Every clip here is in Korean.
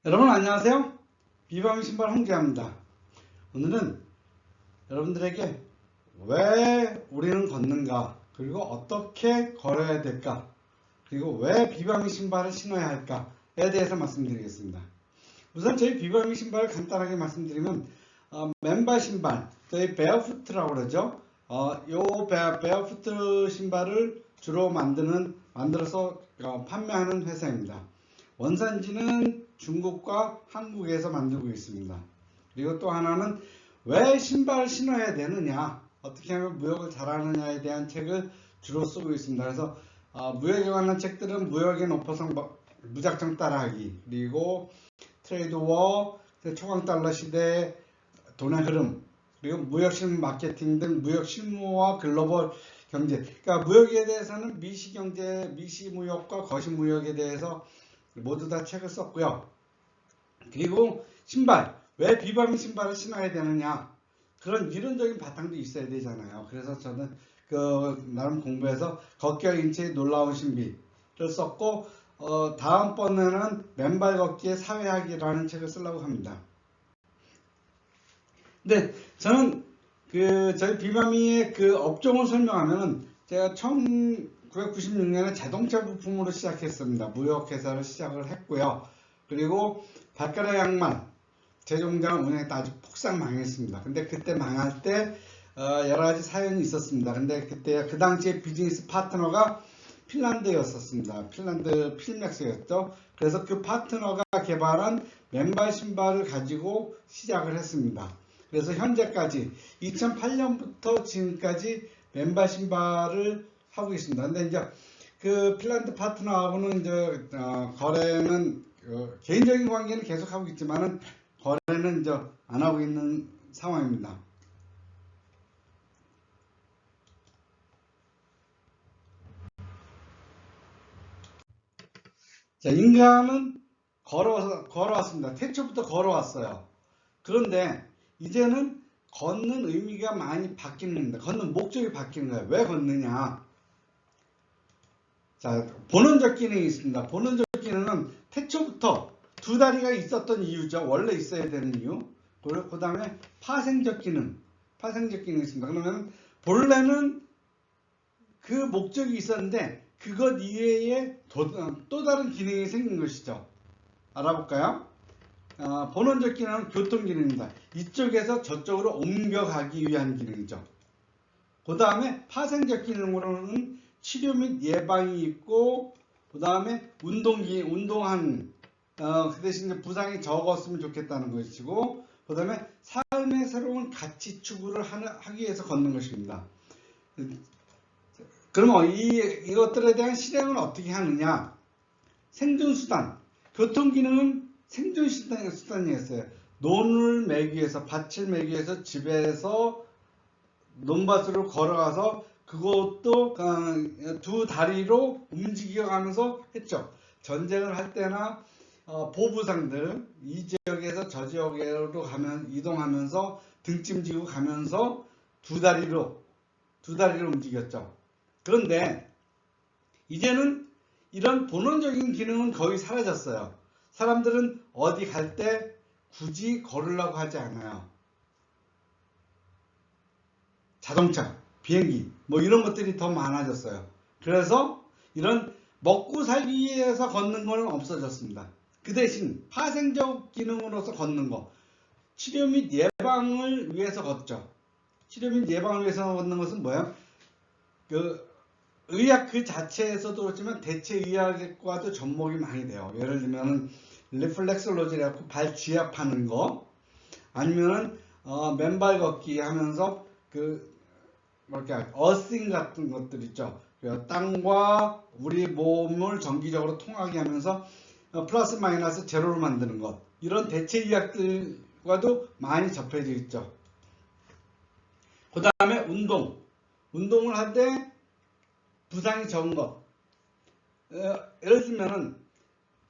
여러분 안녕하세요. 비바미 신발 홍지아입니다. 오늘은 여러분들에게 왜 우리는 걷는가, 그리고 어떻게 걸어야 될까, 그리고 왜 비바미 신발을 신어야 할까에 대해서 말씀드리겠습니다. 우선 저희 비바미 신발을 간단하게 말씀드리면 맨발 신발, 저희 베어푸트라고 그러죠. 요 베어푸트 신발을 주로 만들어서 판매하는 회사입니다. 원산지는 중국과 한국에서 만들고 있습니다. 그리고 또 하나는 왜 신발을 신어야 되느냐, 어떻게 하면 무역을 잘하느냐에 대한 책을 주로 쓰고 있습니다. 그래서 무역에 관한 책들은 무역의 높아성 무작정 따라하기, 그리고 트레이드 워, 초강 달러 시대, 돈의 흐름, 그리고 무역 실무 마케팅 등 무역 실무와 글로벌 경제. 그러니까 무역에 대해서는 미시 경제, 미시 무역과 거시 무역에 대해서 모두 다 책을 썼고요. 그리고 신발, 왜 비바미 신발을 신어야 되느냐, 그런 이론적인 바탕도 있어야 되잖아요. 그래서 저는 나름 공부해서 걷기와 인체의 놀라운 신비를 썼고, 다음번에는 맨발 걷기의 사회학이라는 책을 쓰려고 합니다. 근데 저는 저희 비바미의 업종을 설명하면은, 제가 1996년에 자동차 부품으로 시작했습니다. 무역회사를 시작을 했고요. 그리고 발가락 양말 제조공장을 운영했다 아주 폭삭 망했습니다. 근데 그때 망할 때 여러 가지 사연이 있었습니다. 근데 그때 그 당시에 비즈니스 파트너가 핀란드였었습니다. 핀란드 필맥스였죠. 그래서 그 파트너가 개발한 맨발 신발을 가지고 시작을 했습니다. 그래서 현재까지 2008년부터 지금까지 맨발 신발을 하고 있습니다. 근데 이제 그 핀란드 파트너하고는 이제 거래는 개인적인 관계는 계속 하고 있지만은 거래는 이제 안 하고 있는 상황입니다. 자, 인간은 걸어왔습니다. 태초부터 걸어왔어요. 그런데 이제는 걷는 의미가 많이 바뀌는 겁니다. 걷는 목적이 바뀌는 거예요. 왜 걷느냐? 자, 본원적 기능이 있습니다. 본원적 기능은 태초부터 두 다리가 있었던 이유죠. 원래 있어야 되는 이유. 그 다음에 파생적 기능이 있습니다. 그러면 본래는 그 목적이 있었는데 그것 이외에 또 다른 기능이 생긴 것이죠. 알아볼까요? 본원적 기능은 교통 기능입니다. 이쪽에서 저쪽으로 옮겨가기 위한 기능이죠. 그 다음에 파생적 기능으로는 치료 및 예방이 있고, 그 다음에 운동한 그 대신 부상이 적었으면 좋겠다는 것이고, 그 다음에 삶의 새로운 가치 추구를 하기 위해서 걷는 것입니다. 그러면 이것들에 대한 실행을 어떻게 하느냐? 생존수단, 교통기능은 생존수단이었어요. 논을 매기 위해서, 밭을 매기 위해서 집에서 논밭으로 걸어가서 그것도 두 다리로 움직여가면서 했죠. 전쟁을 할 때나 보부상들 이 지역에서 저 지역으로 이동하면서 등짐 지고 가면서 두 다리로 움직였죠. 그런데 이제는 이런 본원적인 기능은 거의 사라졌어요. 사람들은 어디 갈 때 굳이 걸으려고 하지 않아요. 자동차, 비행기 뭐 이런 것들이 더 많아졌어요. 그래서 이런 먹고 살기 위해서 걷는 건 없어졌습니다. 그 대신 파생적 기능으로서 걷는 거, 치료 및 예방을 위해서 걷죠. 치료 및 예방을 위해서 걷는 것은 뭐예요? 의학 그 자체에서도 그렇지만 대체 의학과도 접목이 많이 돼요. 예를 들면 리플렉솔로지라고 발 지압하는 거, 아니면은 맨발 걷기 하면서 어싱 같은 것들 있죠. 땅과 우리 몸을 정기적으로 통하게 하면서 플러스 마이너스 제로를 만드는 것, 이런 대체 의학들과도 많이 접해져 있죠. 그 다음에 운동을 할 때 부상이 적은 것, 예를 들면은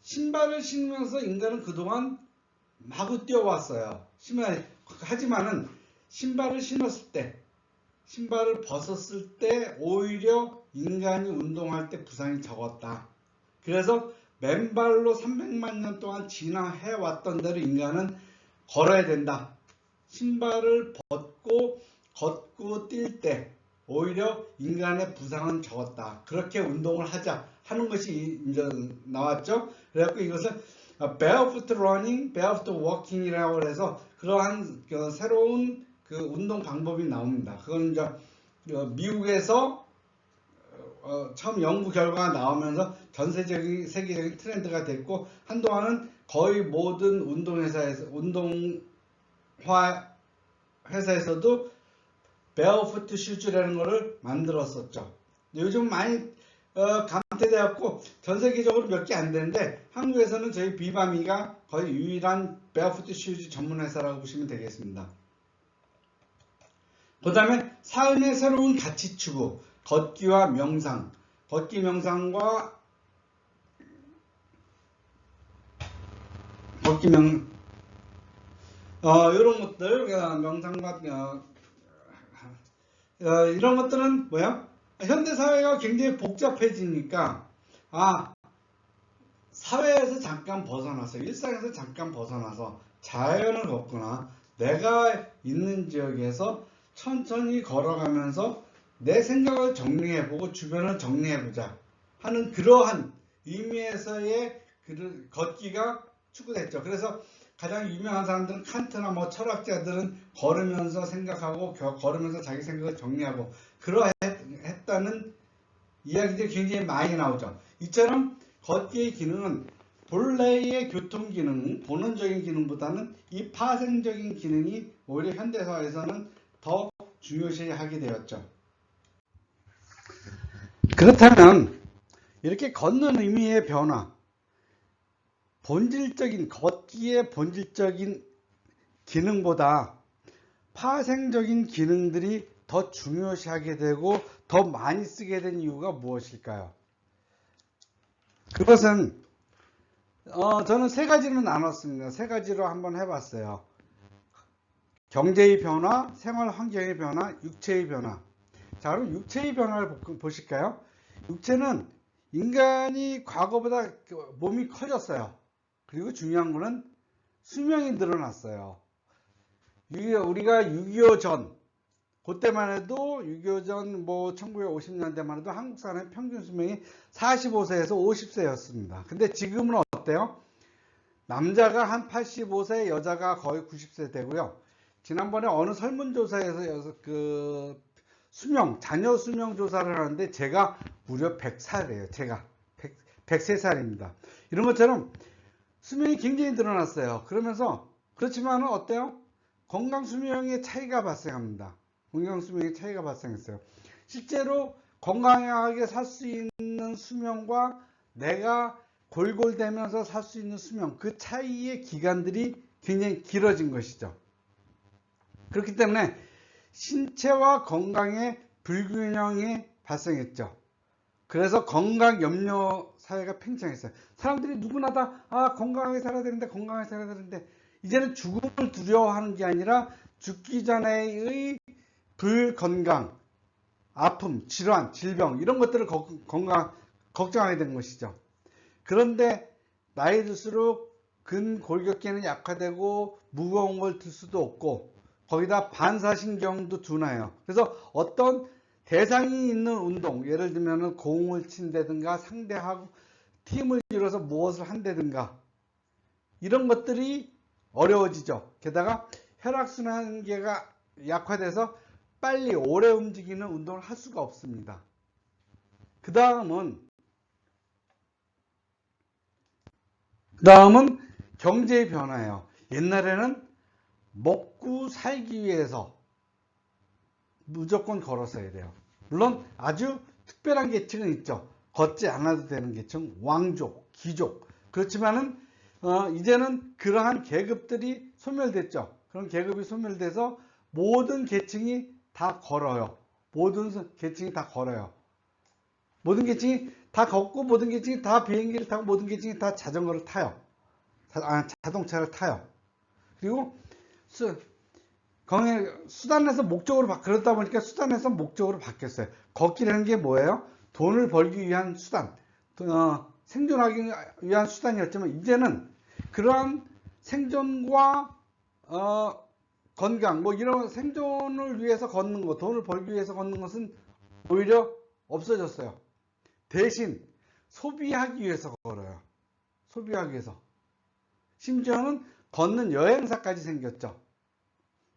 신발을 신으면서 인간은 그동안 마구 뛰어왔어요. 하지만은 신발을 벗었을 때 오히려 인간이 운동할 때 부상이 적었다. 그래서 맨발로 300만 년 동안 진화해왔던 대로 인간은 걸어야 된다. 신발을 벗고 걷고 뛸 때 오히려 인간의 부상은 적었다. 그렇게 운동을 하자 하는 것이 이제 나왔죠. 그래갖고 이것을 barefoot running, barefoot walking이라고 해서 그러한 새로운 그 운동 방법이 나옵니다. 그건 이제 미국에서 처음 연구 결과가 나오면서 전세적인 세계적인 트렌드가 됐고, 한동안은 거의 모든 회사에서도 베어푸트 슈즈라는 것을 만들었었죠. 요즘 많이 감퇴되었고 전 세계적으로 몇 개 안 되는데 한국에서는 저희 비바미가 거의 유일한 베어푸트 슈즈 전문 회사라고 보시면 되겠습니다. 그 다음에 삶의 새로운 가치 추구, 걷기와 명상, 걷기 명상과 이런 것들, 명상과 이런 것들은 뭐야? 현대 사회가 굉장히 복잡해지니까 사회에서 잠깐 벗어나서, 일상에서 잠깐 벗어나서 자연을 걷거나 내가 있는 지역에서 천천히 걸어가면서 내 생각을 정리해보고 주변을 정리해보자 하는 그러한 의미에서의 걷기가 추구됐죠. 그래서 가장 유명한 사람들은 칸트나 뭐 철학자들은 걸으면서 생각하고 걸으면서 자기 생각을 정리하고 그러했다는 이야기들이 굉장히 많이 나오죠. 이처럼 걷기의 기능은 본래의 교통 기능, 본원적인 기능보다는 이 파생적인 기능이 오히려 현대사회에서는 더 중요시하게 되었죠. 그렇다면 이렇게 걷는 의미의 변화, 걷기의 본질적인 기능보다 파생적인 기능들이 더 중요시하게 되고 더 많이 쓰게 된 이유가 무엇일까요? 그것은 저는 세 가지로 나눴습니다. 세 가지로 한번 해봤어요. 경제의 변화, 생활 환경의 변화, 육체의 변화. 자, 그럼 육체의 변화를 보실까요? 육체는 인간이 과거보다 몸이 커졌어요. 그리고 중요한 거는 수명이 늘어났어요. 우리가 6.25 전, 그때만 해도 6.25 전 1950년대만 해도 한국 사람의 평균 수명이 45세에서 50세였습니다. 근데 지금은 어때요? 남자가 한 85세, 여자가 거의 90세 되고요. 지난번에 어느 설문조사에서 자녀 수명 조사를 하는데 제가 무려 100살이에요. 제가 103살입니다. 이런 것처럼 수명이 굉장히 늘어났어요. 그렇지만 어때요? 건강 수명의 차이가 발생합니다. 건강 수명의 차이가 발생했어요. 실제로 건강하게 살 수 있는 수명과 내가 골골대면서 살 수 있는 수명, 그 차이의 기간들이 굉장히 길어진 것이죠. 그렇기 때문에 신체와 건강의 불균형이 발생했죠. 그래서 건강 염려 사회가 팽창했어요. 사람들이 누구나 다 건강하게 살아야 되는데 이제는 죽음을 두려워하는 게 아니라 죽기 전에의 불건강, 아픔, 질환, 질병 이런 것들을 걱정하게 되는 것이죠. 그런데 나이 들수록 근골격계는 약화되고 무거운 걸 들 수도 없고 거기다 반사신경도 둔해요. 그래서 어떤 대상이 있는 운동, 예를 들면 공을 친다든가 상대하고 팀을 이뤄서 무엇을 한다든가 이런 것들이 어려워지죠. 게다가 혈액순환계가 약화돼서 빨리 오래 움직이는 운동을 할 수가 없습니다. 그 다음은 경제의 변화예요. 옛날에는 먹고 살기 위해서 무조건 걸었어야 돼요. 물론 아주 특별한 계층은 있죠. 걷지 않아도 되는 계층, 왕족, 귀족. 그렇지만은 이제는 그러한 계급들이 소멸됐죠. 그런 계급이 소멸돼서 모든 계층이 다 걸어요. 모든 계층이 다 걸어요. 모든 계층이 다 걷고 모든 계층이 다 비행기를 타고 모든 계층이 다 자전거를 타요. 자동차를 타요. 그리고 수단에서 목적으로 그러다 보니까 수단에서 목적으로 바뀌었어요. 걷기라는 게 뭐예요? 돈을 벌기 위한 수단, 생존하기 위한 수단이었지만 이제는 그러한 생존과 건강 뭐 이런 생존을 위해서 걷는 것, 돈을 벌기 위해서 걷는 것은 오히려 없어졌어요. 대신 소비하기 위해서 걸어요. 소비하기 위해서. 심지어는 걷는 여행사까지 생겼죠.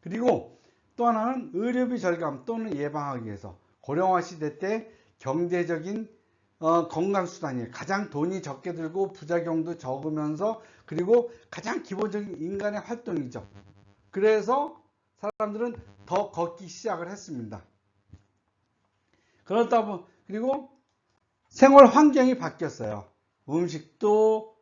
그리고 또 하나는 의료비 절감 또는 예방하기 위해서. 고령화 시대 때 경제적인 건강수단이에요. 가장 돈이 적게 들고 부작용도 적으면서 그리고 가장 기본적인 인간의 활동이죠. 그래서 사람들은 더 걷기 시작을 했습니다. 그렇다 보니 그리고 생활 환경이 바뀌었어요. 음식도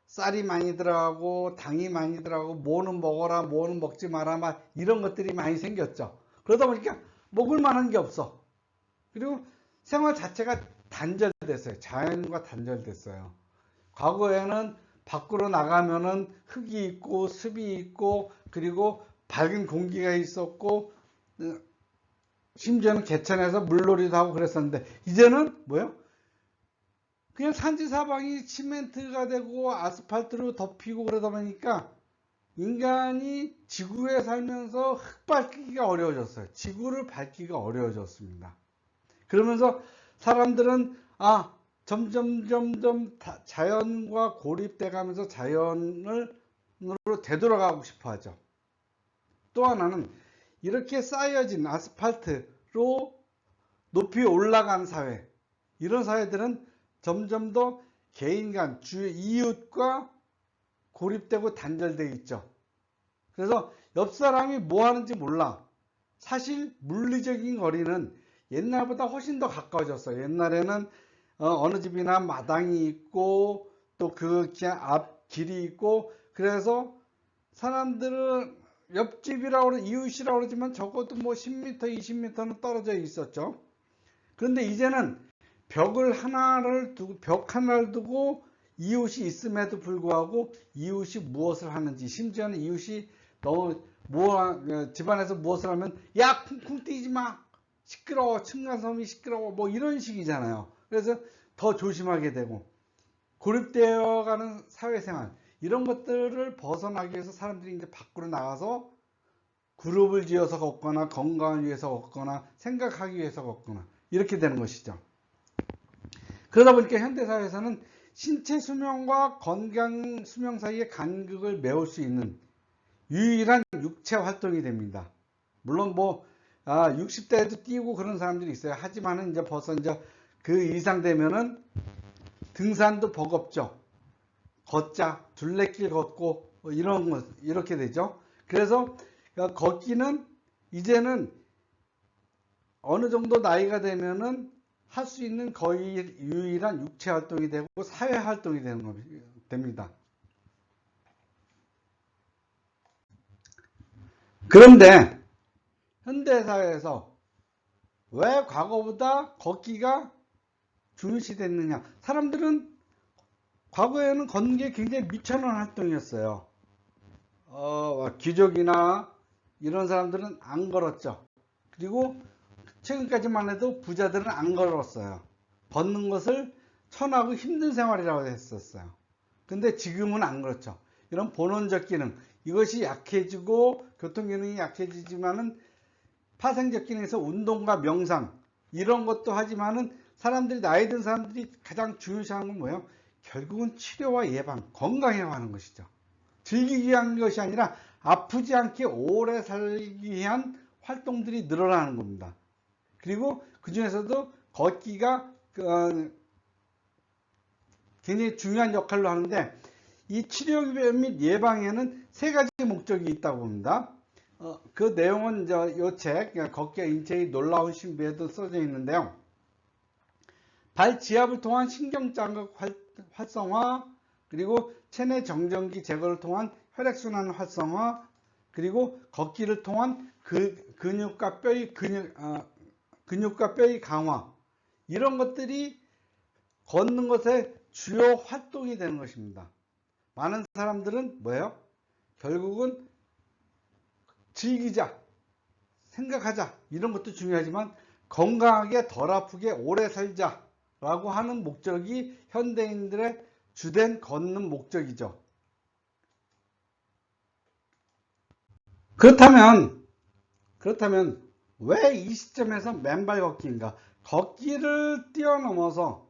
쌀이 많이 들어가고 당이 많이 들어가고 뭐는 먹어라 뭐는 먹지 마라 막 이런 것들이 많이 생겼죠. 그러다 보니까 먹을 만한 게 없어. 그리고 생활 자체가 단절됐어요. 자연과 단절됐어요. 과거에는 밖으로 나가면은 흙이 있고 습이 있고 그리고 밝은 공기가 있었고 심지어는 개천에서 물놀이도 하고 그랬었는데 이제는 뭐예요? 그냥 산지 사방이 시멘트가 되고 아스팔트로 덮이고 그러다 보니까 인간이 지구에 살면서 흙 밟기가 어려워졌어요. 지구를 밟기가 어려워졌습니다. 그러면서 사람들은 점점 자연과 고립돼 가면서 자연으로 되돌아가고 싶어 하죠. 또 하나는 이렇게 쌓여진 아스팔트로 높이 올라간 사회, 이런 사회들은 점점 더 개인 간, 이웃과 고립되고 단절되어 있죠. 그래서 옆 사람이 뭐 하는지 몰라. 사실 물리적인 거리는 옛날보다 훨씬 더 가까워졌어요. 옛날에는 어느 집이나 마당이 있고 또 그 앞 길이 있고 그래서 사람들은 옆집이라고 이웃이라고 그러지만 적어도 뭐 10m, 20m는 떨어져 있었죠. 그런데 이제는 벽 하나를 두고 이웃이 있음에도 불구하고 이웃이 무엇을 하는지, 심지어는 이웃이 너무 집안에서 무엇을 하면 야 쿵쿵 뛰지 마, 시끄러워, 층간소음이 시끄러워, 뭐 이런 식이잖아요. 그래서 더 조심하게 되고 고립되어가는 사회생활, 이런 것들을 벗어나기 위해서 사람들이 이제 밖으로 나가서 그룹을 지어서 걷거나 건강을 위해서 걷거나 생각하기 위해서 걷거나 이렇게 되는 것이죠. 그러다 보니까 현대사회에서는 신체 수명과 건강 수명 사이의 간극을 메울 수 있는 유일한 육체 활동이 됩니다. 물론 60대에도 뛰고 그런 사람들이 있어요. 하지만은 이제 벌써 이제 그 이상 되면은 등산도 버겁죠. 걷자, 둘레길 걷고 이런 거 이렇게 되죠. 그래서 걷기는 이제는 어느 정도 나이가 되면은 할 수 있는 거의 유일한 육체 활동이 되고 사회 활동이 됩니다. 그런데 현대사회에서 왜 과거보다 걷기가 중요시됐느냐? 사람들은 과거에는 걷는 게 굉장히 미천한 활동이었어요. 귀족이나 이런 사람들은 안 걸었죠. 그리고 최근까지만 해도 부자들은 안 걸었어요. 걷는 것을 천하고 힘든 생활이라고 했었어요. 근데 지금은 안 그렇죠. 이런 본원적 기능, 이것이 약해지고 교통기능이 약해지지만은 파생적 기능에서 운동과 명상 이런 것도 하지만은 나이 든 사람들이 가장 중요시하는 건 뭐예요? 결국은 치료와 예방, 건강해야 하는 것이죠. 즐기기 위한 것이 아니라 아프지 않게 오래 살기 위한 활동들이 늘어나는 겁니다. 그리고 그 중에서도 걷기가 굉장히 중요한 역할로 하는데 이 치료 및 예방에는 3가지 목적이 있다고 봅니다. 그 내용은 이 책 걷기와 인체의 놀라운 신비에도 써져 있는데요. 발 지압을 통한 신경장극 활성화, 그리고 체내 정전기 제거를 통한 혈액순환 활성화, 그리고 걷기를 통한 근육과 뼈의 강화, 이런 것들이 걷는 것의 주요 활동이 되는 것입니다. 많은 사람들은 뭐예요? 결국은 즐기자, 생각하자 이런 것도 중요하지만 건강하게 덜 아프게 오래 살자 라고 하는 목적이 현대인들의 주된 걷는 목적이죠. 그렇다면 왜 이 시점에서 맨발 걷기인가? 걷기를 뛰어넘어서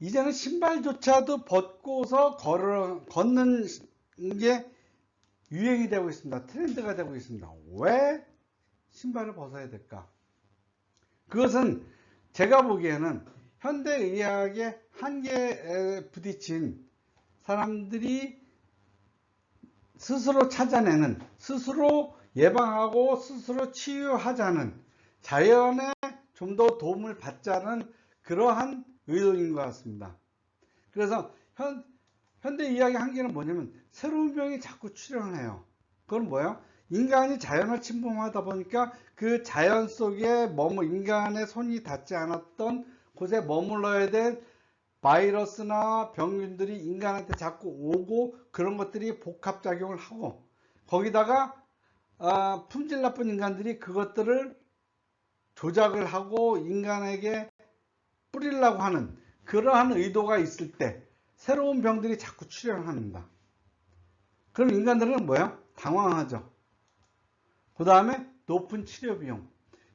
이제는 신발조차도 벗고서 걷는 게 유행이 되고 있습니다. 트렌드가 되고 있습니다. 왜 신발을 벗어야 될까? 그것은 제가 보기에는 현대의학의 한계에 부딪힌 사람들이 스스로 찾아내는, 스스로 예방하고 스스로 치유하자는, 자연에 좀 더 도움을 받자는 그러한 의도인 것 같습니다. 그래서 현대의학의 한계는 뭐냐면 새로운 병이 자꾸 출현해요. 그건 뭐예요? 인간이 자연을 침범하다 보니까 그 자연 속에 인간의 손이 닿지 않았던 곳에 머물러야 될 바이러스나 병균들이 인간한테 자꾸 오고 그런 것들이 복합작용을 하고 거기다가 품질 나쁜 인간들이 그것들을 조작을 하고 인간에게 뿌리려고 하는 그러한 의도가 있을 때 새로운 병들이 자꾸 출현합니다. 그럼 인간들은 뭐예요? 당황하죠. 그 다음에 높은 치료 비용.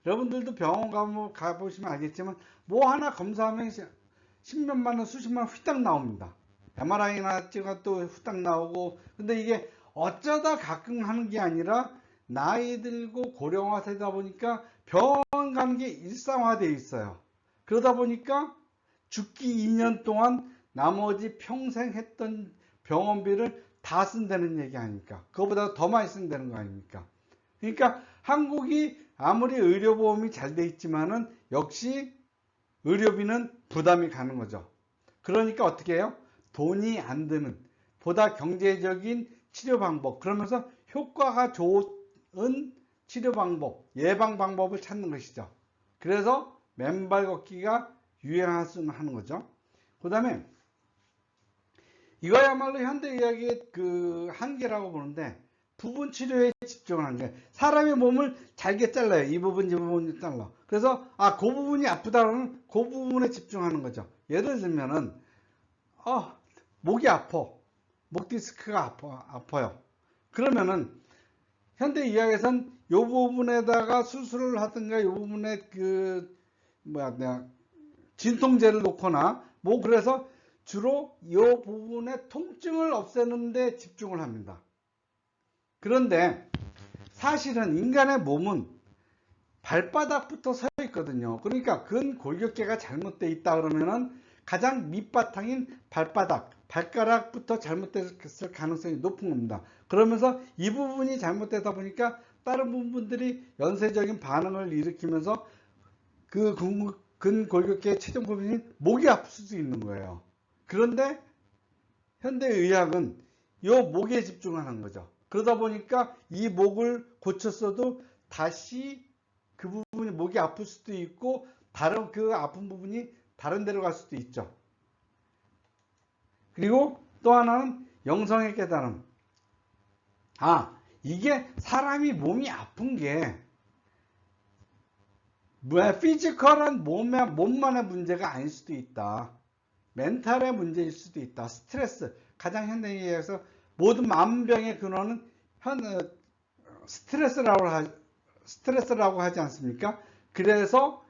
여러분들도 병원 가보시면 알겠지만 뭐 하나 검사하면 십몇만 원, 수십만 원 휘딱 나옵니다. MRI나 찍어도 후딱 나오고. 근데 이게 어쩌다 가끔 하는 게 아니라 나이 들고 고령화 되다 보니까 병원 가는 게 일상화되어 있어요. 그러다 보니까 죽기 2년 동안 나머지 평생 했던 병원비를 다 쓴다는 얘기 아닙니까? 그거보다 더 많이 쓴다는 거 아닙니까? 그러니까 한국이 아무리 의료보험이 잘 돼 있지만은 역시 의료비는 부담이 가는 거죠. 그러니까 어떻게 해요? 돈이 안 드는 보다 경제적인 치료 방법, 그러면서 효과가 좋은 치료 방법, 예방 방법을 찾는 것이죠. 그래서 맨발 걷기가 유행하는 거죠. 그 다음에 이거야말로 현대의학의 그 한계라고 보는데 부분 치료에 집중을 하는 거예요. 사람의 몸을 잘게 잘라요. 이 부분 잘라. 그래서 그 부분이 아프다 그러면 그 부분에 집중하는 거죠. 예를 들면은 목이 아파. 목 디스크가 아파요. 그러면은 현대의학에선 이 부분에다가 수술을 하든가 이 부분에 진통제를 놓거나 그래서 주로 이 부분의 통증을 없애는 데 집중을 합니다. 그런데 사실은 인간의 몸은 발바닥부터 서 있거든요. 그러니까 근골격계가 잘못되어 있다 그러면은 가장 밑바탕인 발가락부터 잘못됐을 가능성이 높은 겁니다. 그러면서 이 부분이 잘못되다 보니까 다른 부분들이 연쇄적인 반응을 일으키면서 그 근골격계의 최종 부분인 목이 아플 수도 있는 거예요. 그런데 현대의학은 이 목에 집중하는 거죠. 그러다 보니까 이 목을 고쳤어도 다시 그 부분이 목이 아플 수도 있고 다른 그 아픈 부분이 다른 데로 갈 수도 있죠. 그리고 또 하나는 영성의 깨달음. 이게 사람이 몸이 아픈 게 피지컬한 몸만의 문제가 아닐 수도 있다. 멘탈의 문제일 수도 있다. 스트레스. 가장 현대의학에서 모든 만병의 근원은 스트레스라고 하지 않습니까? 그래서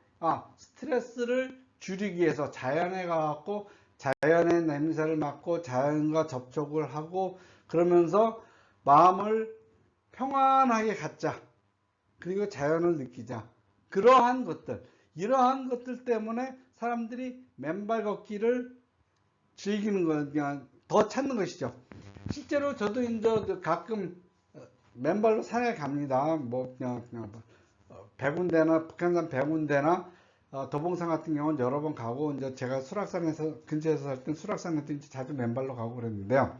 스트레스를 줄이기 위해서 자연에 가갖고 자연의 냄새를 맡고 자연과 접촉을 하고 그러면서 마음을 평안하게 갖자. 그리고 자연을 느끼자. 이러한 것들 때문에 사람들이 맨발 걷기를 즐기는 거, 더 찾는 것이죠. 실제로 저도 이제 가끔 맨발로 산에 갑니다. 백운대나 북한산 백운대나 도봉산 같은 경우는 여러 번 가고 이제 제가 수락산에서 근처에서 살 땐 수락산에도 이제 자주 맨발로 가고 그랬는데요.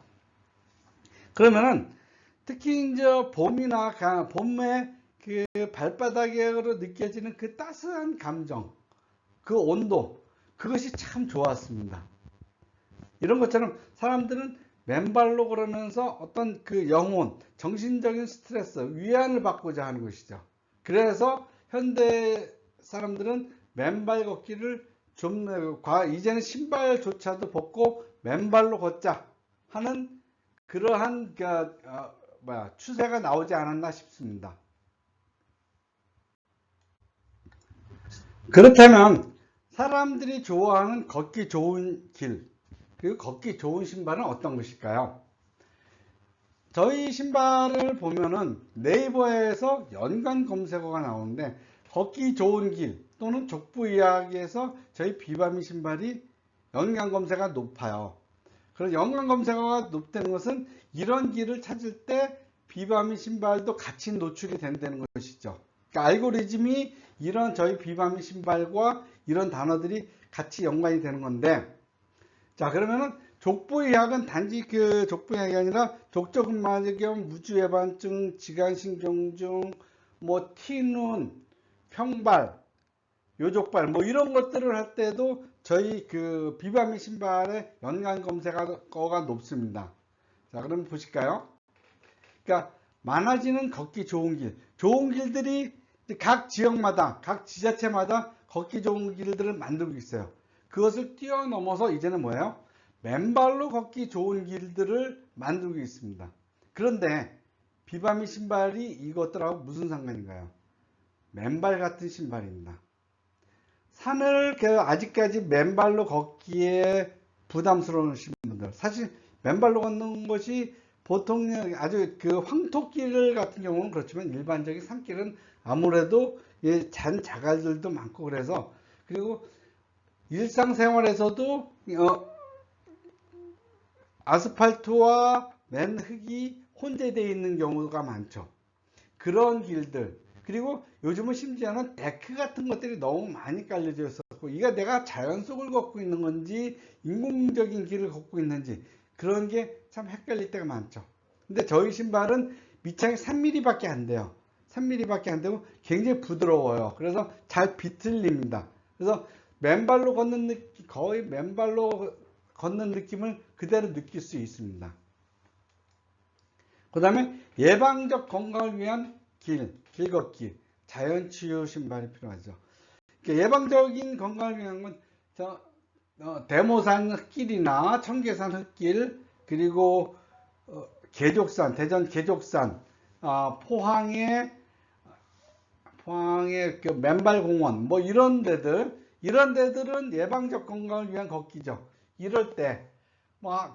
그러면은 특히 이제 봄이나 봄에 그 발바닥으로 느껴지는 그 따스한 감정, 그 온도, 그것이 참 좋았습니다. 이런 것처럼 사람들은 맨발로 걸으면서 어떤 그 영혼, 정신적인 스트레스, 위안을 받고자 하는 것이죠. 그래서 현대 사람들은 맨발 걷기를 좀 이제는 신발조차도 벗고 맨발로 걷자 하는 그러한 추세가 나오지 않았나 싶습니다. 그렇다면 사람들이 좋아하는 걷기 좋은 길, 그리고 걷기 좋은 신발은 어떤 것일까요? 저희 신발을 보면은 네이버에서 연관 검색어가 나오는데 걷기 좋은 길 또는 족부 이야기에서 저희 비바미 신발이 연관 검색어가 높아요. 그래서 연관 검색어가 높다는 것은 이런 길을 찾을 때 비바미 신발도 같이 노출이 된다는 것이죠. 그러니까 알고리즘이 이런 저희 비바미 신발과 이런 단어들이 같이 연관이 되는 건데, 자, 그러면은 족부의학은 단지 그 족부의학이 아니라 족저근막염, 무주예반증, 지간신경증, 뭐 티눈, 평발, 요족발 뭐 이런 것들을 할 때도 저희 그 비바미 신발의 연관 검색어가 높습니다. 자, 그럼 보실까요? 그러니까 많아지는 걷기 좋은 길, 좋은 길들이 각 지역마다, 각 지자체마다 걷기 좋은 길들을 만들고 있어요. 그것을 뛰어넘어서 이제는 뭐예요? 맨발로 걷기 좋은 길들을 만들고 있습니다. 그런데 비바미 신발이 이것들하고 무슨 상관인가요? 맨발 같은 신발입니다. 산을 아직까지 맨발로 걷기에 부담스러우신 분들, 사실 맨발로 걷는 것이 보통 아주 그 황토길 같은 경우는 그렇지만 일반적인 산길은 아무래도 자갈들도 많고 그래서, 그리고 일상생활에서도 아스팔트와 맨 흙이 혼재되어 있는 경우가 많죠. 그런 길들, 그리고 요즘은 심지어는 데크 같은 것들이 너무 많이 깔려져 있었고, 이게 내가 자연 속을 걷고 있는 건지 인공적인 길을 걷고 있는지 그런 게 참 헷갈릴 때가 많죠. 근데 저희 신발은 밑창이 3mm 밖에 안 돼요. 3mm 밖에 안 되고 굉장히 부드러워요. 그래서 잘 비틀립니다. 그래서 맨발로 걷는 느낌, 거의 맨발로 걷는 느낌을 그대로 느낄 수 있습니다. 그 다음에 예방적 건강을 위한 길 걷기, 자연치유 신발이 필요하죠. 예방적인 건강을 위한 건 대모산 흙길이나 청계산 흙길, 그리고 계족산, 대전 계족산, 포항의 그 맨발공원, 뭐 이런 데들은 예방적 건강을 위한 걷기죠. 이럴 때,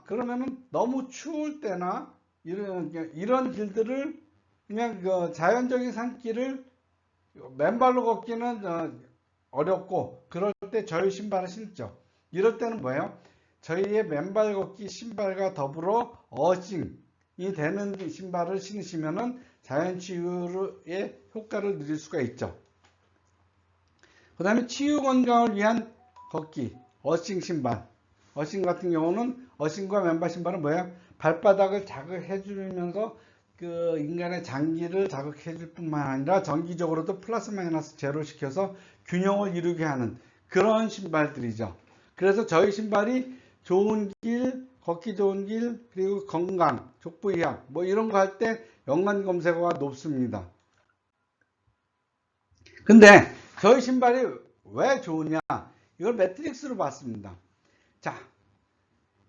그러면은 너무 추울 때나 이런 길들을 그냥 그 자연적인 산길을 맨발로 걷기는 어렵고, 그럴 때 저희 신발을 신죠. 이럴 때는 뭐예요? 저희의 맨발 걷기 신발과 더불어 어싱이 되는 신발을 신으시면은 자연치유의 효과를 누릴 수가 있죠. 그 다음에 치유 건강을 위한 걷기, 어싱 신발. 어싱 같은 경우는, 어싱과 맨발 신발은 뭐예요? 발바닥을 자극해 주면서 그 인간의 장기를 자극해 줄 뿐만 아니라 정기적으로도 플러스 마이너스 제로 시켜서 균형을 이루게 하는 그런 신발들이죠. 그래서 저희 신발이 좋은 길, 걷기 좋은 길, 그리고 건강, 족부의학 뭐 이런 거 할 때 연관 검색어가 높습니다. 근데 저희 신발이 왜 좋으냐? 이걸 매트릭스로 봤습니다. 자,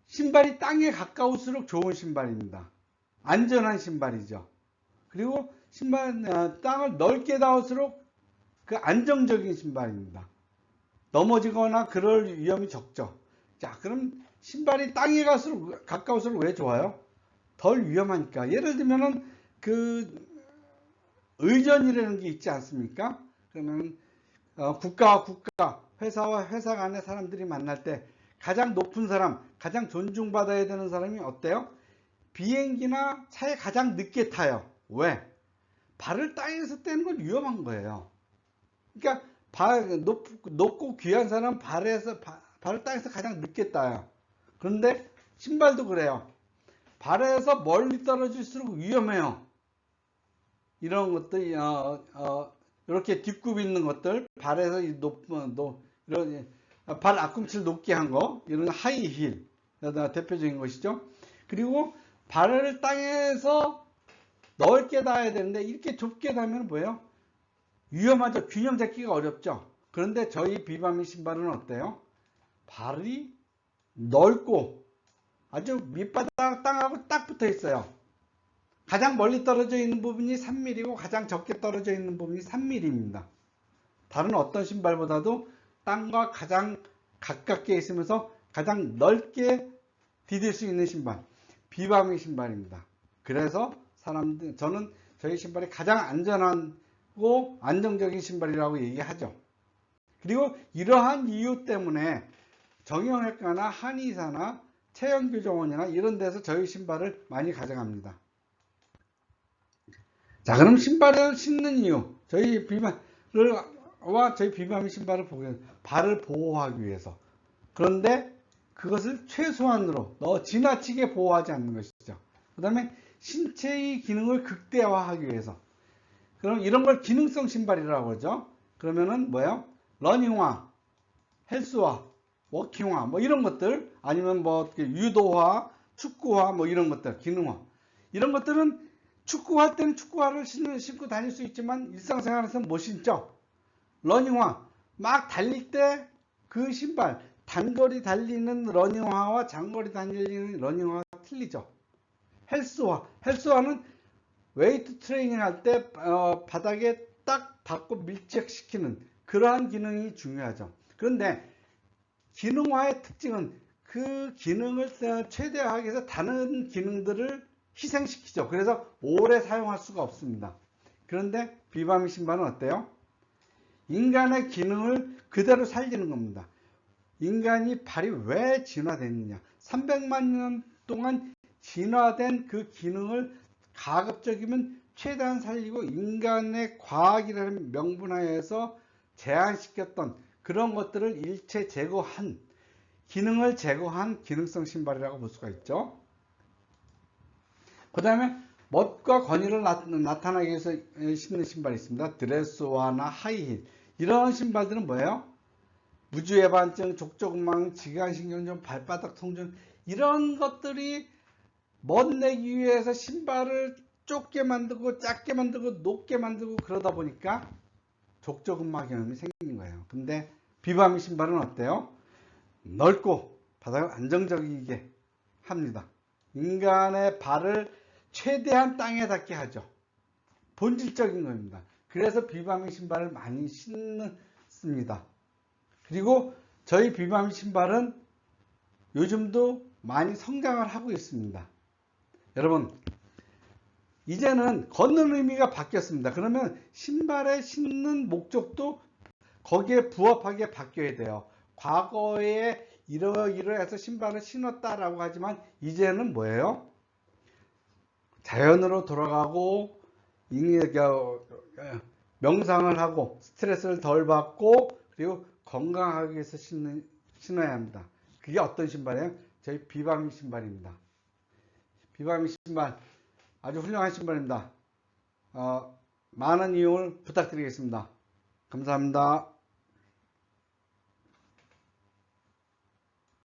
신발이 땅에 가까울수록 좋은 신발입니다. 안전한 신발이죠. 그리고 땅을 넓게 닿을수록 그 안정적인 신발입니다. 넘어지거나 그럴 위험이 적죠. 자, 그럼 신발이 땅에 가까울수록 왜 좋아요? 덜 위험하니까. 예를 들면은 그 의전이라는 게 있지 않습니까? 그러면 국가와 국가, 회사와 회사 간의 사람들이 만날 때 가장 높은 사람, 가장 존중받아야 되는 사람이 어때요? 비행기나 차에 가장 늦게 타요. 왜? 발을 땅에서 떼는 건 위험한 거예요. 그러니까 높고 귀한 사람은 발을 땅에서 가장 늦게 따요. 그런데 신발도 그래요. 발에서 멀리 떨어질수록 위험해요. 이런 것들, 이렇게 뒷굽 있는 것들, 발에서 이런 발 앞꿈치를 높게 한 거, 이런 하이힐, 대표적인 것이죠. 그리고 발을 땅에서 넓게 닿아야 되는데 이렇게 좁게 닿으면 뭐예요? 위험하죠. 균형 잡기가 어렵죠. 그런데 저희 비바미 신발은 어때요? 발이 넓고 아주 밑바닥 땅하고 딱 붙어 있어요. 가장 멀리 떨어져 있는 부분이 3mm고 가장 적게 떨어져 있는 부분이 3mm입니다. 다른 어떤 신발보다도 땅과 가장 가깝게 있으면서 가장 넓게 디딜 수 있는 신발, 비바미 신발입니다. 그래서 저는 저희 신발이 가장 안전하고 안정적인 신발이라고 얘기하죠. 그리고 이러한 이유 때문에 정형외과나 한의사나 체형교정원이나 이런 데서 저희 신발을 많이 가져갑니다. 자, 그럼 신발을 신는 이유, 저희 비바미 신발을 보겠습니다. 발을 보호하기 위해서. 그런데 그것을 최소한으로 지나치게 보호하지 않는 것이죠. 그 다음에 신체의 기능을 극대화하기 위해서. 그럼 이런 걸 기능성 신발이라고 하죠. 그러면은 뭐예요? 러닝화, 헬스화, 워킹화, 뭐 이런 것들, 아니면 뭐 유도화, 축구화, 뭐 이런 것들, 기능화. 이런 것들은 축구할 때는 축구화를 신고 다닐 수 있지만 일상생활에서는 못 신죠. 러닝화, 막 달릴 때 그 신발, 단거리 달리는 러닝화와 장거리 달리는 러닝화가 틀리죠. 헬스화는 웨이트 트레이닝 할 때 바닥에 딱 닿고 밀착시키는 그러한 기능이 중요하죠. 그런데 기능화의 특징은 그 기능을 최대화하기 위해서 다른 기능들을 희생시키죠. 그래서 오래 사용할 수가 없습니다. 그런데 비바미 신발은 어때요? 인간의 기능을 그대로 살리는 겁니다. 인간이 발이 왜 진화됐느냐? 300만 년 동안 진화된 그 기능을 가급적이면 최대한 살리고 인간의 과학이라는 명분하에서 제한시켰던 그런 것들을 일체 제거한, 기능을 제거한 기능성 신발이라고 볼 수가 있죠. 그 다음에 멋과 권위를 나타나기 위해서 신는 신발이 있습니다. 드레스화나 하이힐. 이런 신발들은 뭐예요? 무주해반증, 족저근막, 지간신경전, 발바닥 통증, 이런 것들이 멋내기 위해서 신발을 좁게 만들고 작게 만들고 높게 만들고 그러다 보니까 족저근막염이 생긴 거예요. 근데 비바미 신발은 어때요? 넓고 바닥을 안정적이게 합니다. 인간의 발을 최대한 땅에 닿게 하죠. 본질적인 겁니다. 그래서 비바미 신발을 많이 신습니다. 그리고 저희 비바미 신발은 요즘도 많이 성장을 하고 있습니다. 여러분, 이제는 걷는 의미가 바뀌었습니다. 그러면 신발에 신는 목적도 거기에 부합하게 바뀌어야 돼요. 과거에 이러해서 신발을 신었다라고 하지만 이제는 뭐예요? 자연으로 돌아가고 명상을 하고 스트레스를 덜 받고 그리고 건강하기 위해서 신어야 합니다. 그게 어떤 신발이에요? 저희 비바미 신발입니다. 비바미 신발 아주 훌륭한 신발입니다. 많은 이용을 부탁드리겠습니다. 감사합니다.